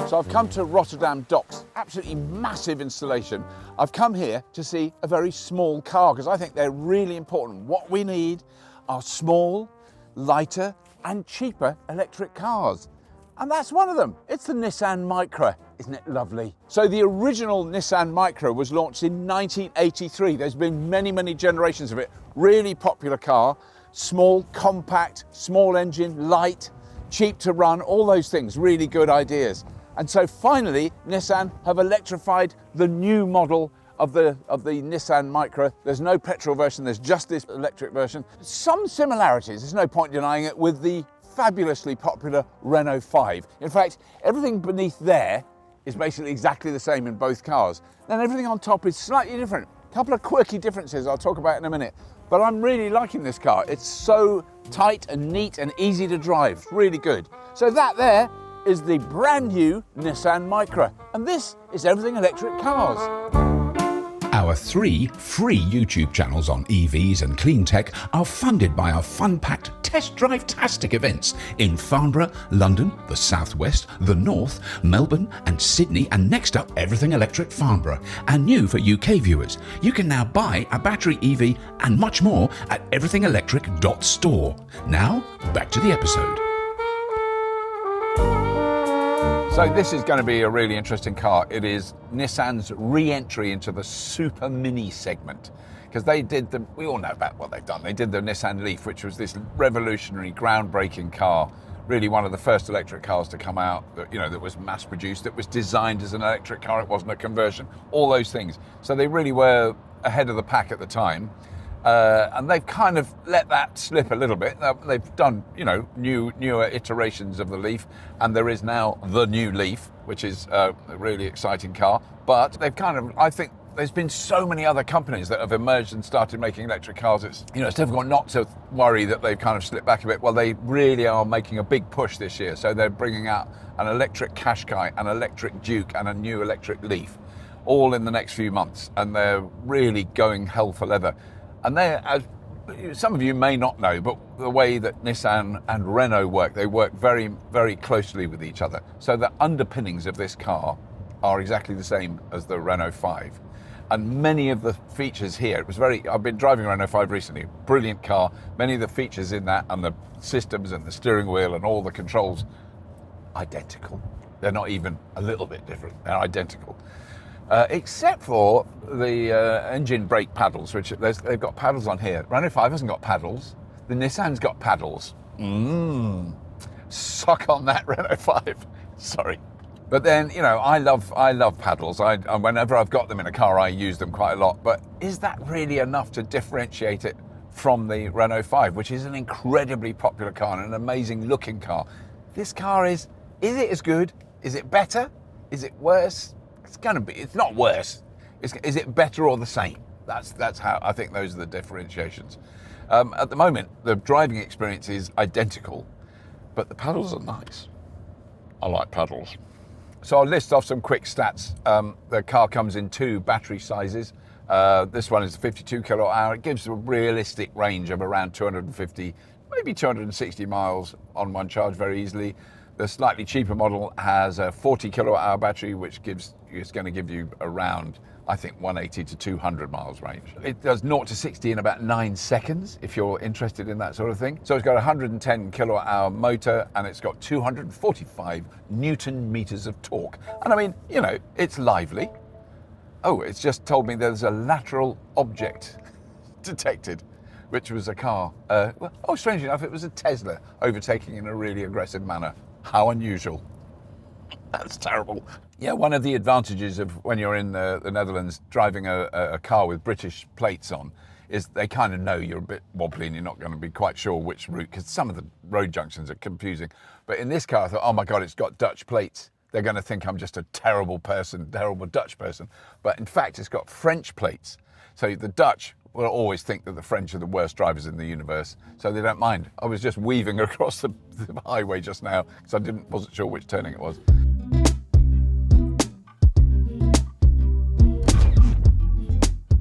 So I've come to Rotterdam docks, absolutely massive installation. I've come here to see a very small car because I think they're really important. What we need are small, lighter and cheaper electric cars. And that's one of them. It's the Nissan Micra. Isn't it lovely? So the original Nissan Micra was launched in 1983. There's been many, many generations of it. Really popular car, small, compact, small engine, light, cheap to run, all those things, really good ideas. And so finally, Nissan have electrified the new model of the Nissan Micra. There's no petrol version, there's just this electric version. Some similarities, there's no point denying it, with the fabulously popular Renault 5. In fact, everything beneath there is basically exactly the same in both cars. Then everything on top is slightly different. A couple of quirky differences I'll talk about in a minute. But I'm really liking this car. It's so tight and neat and easy to drive, really good. So that there is the brand new Nissan Micra. And this is Everything Electric Cars. Our 3 free YouTube channels on EVs and clean tech are funded by our fun-packed test drive-tastic events in Farnborough, London, the Southwest, the North, Melbourne and Sydney, and next up, Everything Electric Farnborough. And new for UK viewers, you can now buy a battery EV and much more at everythingelectric.store. Now, back to the episode. So this is going to be a really interesting car. It is Nissan's re-entry into the super mini segment, because we all know about what they've done. They did the Nissan Leaf, which was this revolutionary, groundbreaking car, really one of the first electric cars to come out, that was mass produced, that was designed as an electric car, it wasn't a conversion, all those things. So they really were ahead of the pack at the time. And they've kind of let that slip a little bit. They've done, newer iterations of the Leaf, and there is now the new Leaf, which is a really exciting car. But they've I think there's been so many other companies that have emerged and started making electric cars. It's difficult not to worry that they've kind of slipped back a bit. Well, they really are making a big push this year. So they're bringing out an electric Qashqai, an electric Duke, and a new electric Leaf, all in the next few months. And they're really going hell for leather. And as some of you may not know, but the way that Nissan and Renault work, they work very, very closely with each other. So the underpinnings of this car are exactly the same as the Renault 5. And many of the features here, I've been driving a Renault 5 recently, brilliant car. Many of the features in that and the systems and the steering wheel and all the controls, identical. They're not even a little bit different, they're identical. Except for the engine brake paddles, which they've got paddles on here. Renault 5 hasn't got paddles. The Nissan's got paddles. Suck on that, Renault 5. Sorry. But then, I love paddles. Whenever I've got them in a car, I use them quite a lot. But is that really enough to differentiate it from the Renault 5, which is an incredibly popular car and an amazing looking car? This car is it as good? Is it better? Is it worse? It's not worse. Is it better or the same? That's how I think those are the differentiations. At the moment, the driving experience is identical, but the paddles are nice. I like paddles. So I'll list off some quick stats. The car comes in 2 battery sizes. This one is 52 kilowatt hour. It gives a realistic range of around 250, maybe 260 miles on one charge very easily. The slightly cheaper model has a 40 kilowatt hour battery, which is going to give you around, I think, 180 to 200 miles range. It does 0 to 60 in about 9 seconds, if you're interested in that sort of thing. So it's got a 110 kilowatt hour motor, and it's got 245 Newton meters of torque. And I mean, it's lively. Oh, it's just told me there's a lateral object detected, which was a car. Strangely enough, it was a Tesla overtaking in a really aggressive manner. How unusual. That's terrible. Yeah, one of the advantages of when you're in the Netherlands driving a car with British plates on is they kind of know you're a bit wobbly and you're not going to be quite sure which route, because some of the road junctions are confusing. But in this car, I thought, oh my God, it's got Dutch plates. They're going to think I'm just a terrible Dutch person. But in fact, it's got French plates. So the Dutch will always think that the French are the worst drivers in the universe, so they don't mind. I was just weaving across the highway just now because I wasn't sure which turning it was.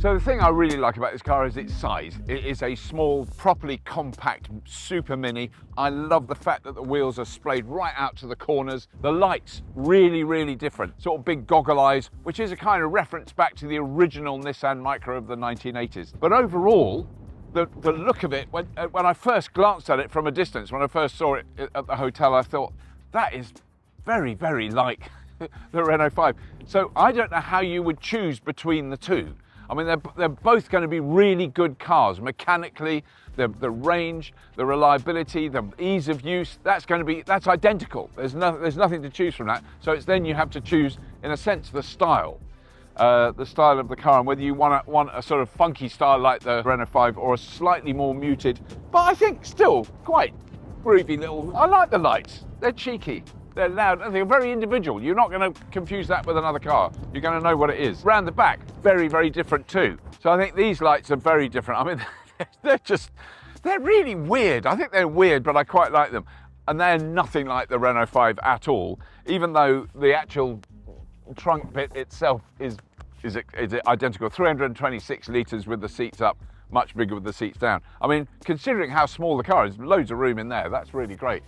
So the thing I really like about this car is its size. It is a small, properly compact super mini. I love the fact that the wheels are splayed right out to the corners. The lights, really, really different. Sort of big goggle eyes, which is a kind of reference back to the original Nissan Micra of the 1980s. But overall, the look of it, when I first glanced at it from a distance, when I first saw it at the hotel, I thought, that is very, very like the Renault 5. So I don't know how you would choose between the two. I mean, they're both going to be really good cars. Mechanically, the range, the reliability, the ease of use, that's identical. There's nothing to choose from that. So it's then you have to choose, in a sense, the style of the car, and whether you want a sort of funky style like the Renault 5 or a slightly more muted, but I think still quite groovy little. I like the lights. They're cheeky. They're loud, and they're very individual. You're not going to confuse that with another car. You're going to know what it is. Round the back, very, very different too. So I think these lights are very different. I mean, they're really weird. I think they're weird, but I quite like them. And they're nothing like the Renault 5 at all, even though the actual trunk bit itself is identical. 326 litres with the seats up, much bigger with the seats down. I mean, considering how small the car is, loads of room in there. That's really great.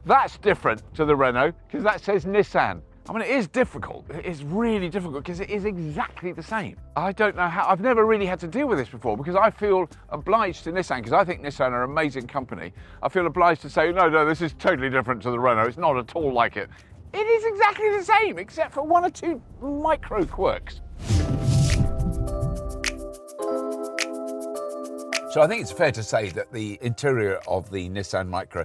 That's different to the Renault because that says Nissan. I mean, it is difficult. It is really difficult because it is exactly the same. I don't know how. I've never really had to deal with this before because I feel obliged to Nissan, because I think Nissan are an amazing company. I feel obliged to say, no, this is totally different to the Renault. It's not at all like it. It is exactly the same, except for one or two micro quirks. So I think it's fair to say that the interior of the Nissan Micra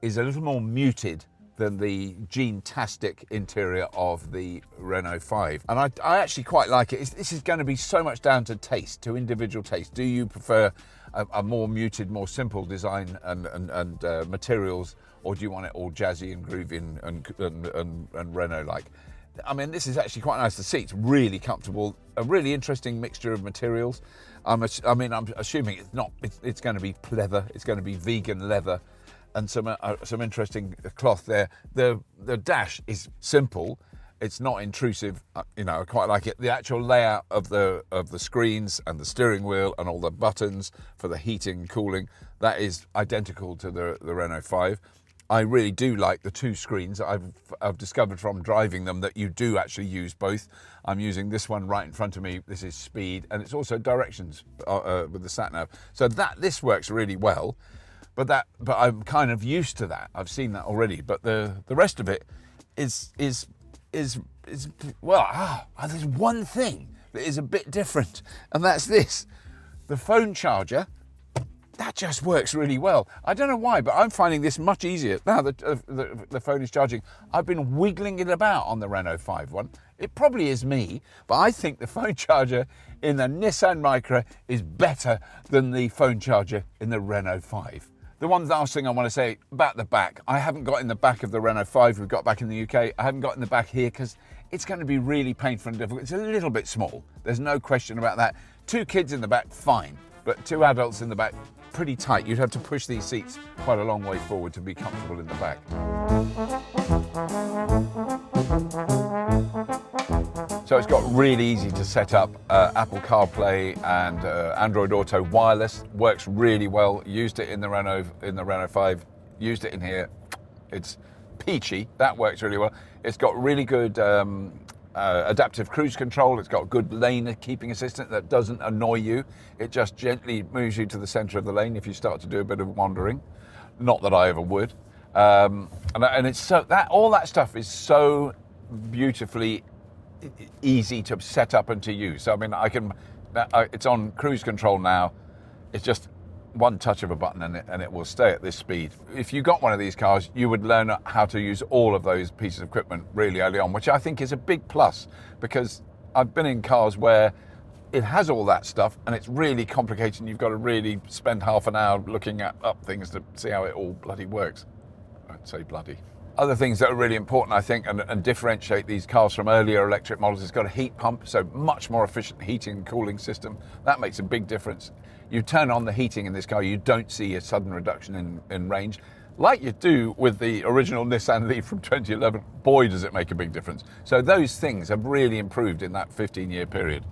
is a little more muted than the jean-tastic interior of the Renault 5. And I actually quite like it. This is going to be so much down to taste, to individual taste. Do you prefer a more muted, more simple design and materials, or do you want it all jazzy and groovy and Renault-like? I mean, this is actually quite nice. The seat's really comfortable, a really interesting mixture of materials. I'm assuming it's going to be pleather, it's going to be vegan leather, and some interesting cloth there. The dash is simple. It's not intrusive. I quite like it. The actual layout of the screens and the steering wheel and all the buttons for the heating and cooling, that is identical to the Renault 5. I really do like the two screens. I've discovered from driving them that you do actually use both. I'm using this one right in front of me. This is speed, and it's also directions with the sat nav. So this works really well. But I'm kind of used to that. I've seen that already. But the rest of it is well. There's one thing that is a bit different, and that's this: the phone charger. That just works really well. I don't know why, but I'm finding this much easier now that the phone is charging. I've been wiggling it about on the Renault 5 one. It probably is me, but I think the phone charger in the Nissan Micra is better than the phone charger in the Renault 5. The one last thing I want to say about the back, I haven't got in the back of the Renault 5 we've got back in the UK. I haven't got in the back here because it's going to be really painful and difficult. It's a little bit small. There's no question about that. 2 kids in the back, fine. But 2 adults in the back, pretty tight. You'd have to push these seats quite a long way forward to be comfortable in the back. So it's got really easy to set up. Apple CarPlay and Android Auto wireless works really well. Used it in the Renault 5. Used it in here. It's peachy. That works really well. It's got really good adaptive cruise control. It's got good lane keeping assistant that doesn't annoy you. It just gently moves you to the centre of the lane if you start to do a bit of wandering. Not that I ever would. And it's so that all that stuff is so beautifully easy to set up and to use. So I mean, it's on cruise control now. It's just one touch of a button and it will stay at this speed. If you got one of these cars, you would learn how to use all of those pieces of equipment really early on, which I think is a big plus, because I've been in cars where it has all that stuff and it's really complicated and you've got to really spend half an hour looking up things to see how it all bloody works. I don't say bloody. Other things that are really important, I think, and differentiate these cars from earlier electric models, it's got a heat pump, so much more efficient heating and cooling system. That makes a big difference. You turn on the heating in this car, you don't see a sudden reduction in range. like you do with the original Nissan Leaf from 2011, boy, does it make a big difference. So those things have really improved in that 15-year period.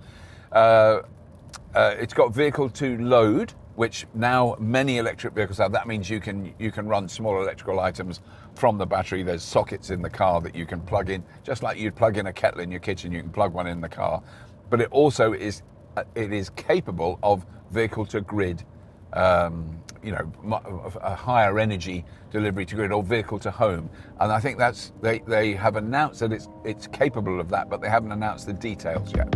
It's got vehicle to load, which now many electric vehicles have. That means you can run small electrical items from the battery. There's sockets in the car that you can plug in, just like you'd plug in a kettle in your kitchen, you can plug one in the car. But it also is capable of vehicle to grid, a higher energy delivery to grid, or vehicle to home. And I think they have announced that it's capable of that, but they haven't announced the details yet.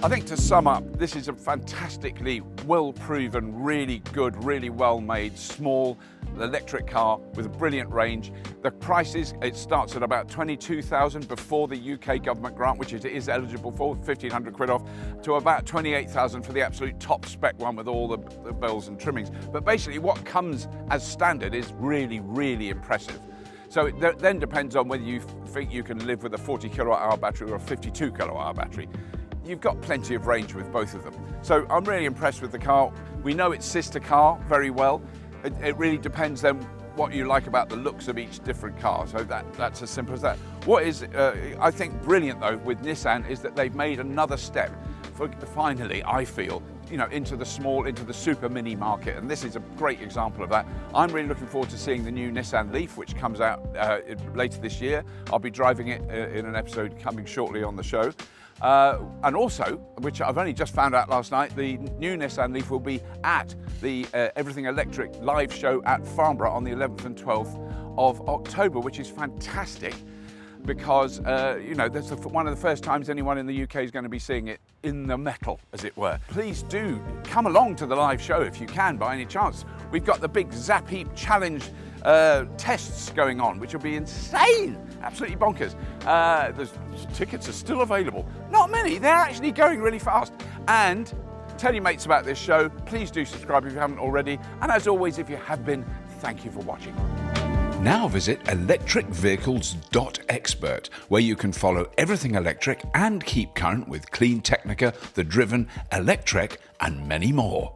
I think to sum up, this is a fantastically well-proven, really good, really well-made, small electric car with a brilliant range. The prices, it starts at about 22,000 before the UK government grant, which it is eligible for, 1,500 quid off, to about 28,000 for the absolute top spec one with all the bells and trimmings. But basically what comes as standard is really, really impressive. So it then depends on whether you think you can live with a 40 kilowatt hour battery or a 52 kilowatt hour battery. You've got plenty of range with both of them. So I'm really impressed with the car. We know its sister car very well. It really depends then what you like about the looks of each different car. So that's as simple as that. What is, I think, brilliant though with Nissan is that they've made another step for finally, I feel, into the super mini market. And this is a great example of that. I'm really looking forward to seeing the new Nissan Leaf, which comes out later this year. I'll be driving it in an episode coming shortly on the show. And also, which I've only just found out last night, the new Nissan Leaf will be at the Everything Electric live show at Farnborough on the 11th and 12th of October, which is fantastic because, that's one of the first times anyone in the UK is going to be seeing it in the metal, as it were. Please do come along to the live show if you can, by any chance. We've got the big Zap Heap Challenge tests going on, which will be insane, absolutely bonkers. The tickets are still available. Not many, they're actually going really fast. And tell your mates about this show. Please do subscribe if you haven't already. And as always, if you have been, thank you for watching. Now visit electricvehicles.expert, where you can follow everything electric and keep current with Clean Technica, The Driven, Electrek, and many more.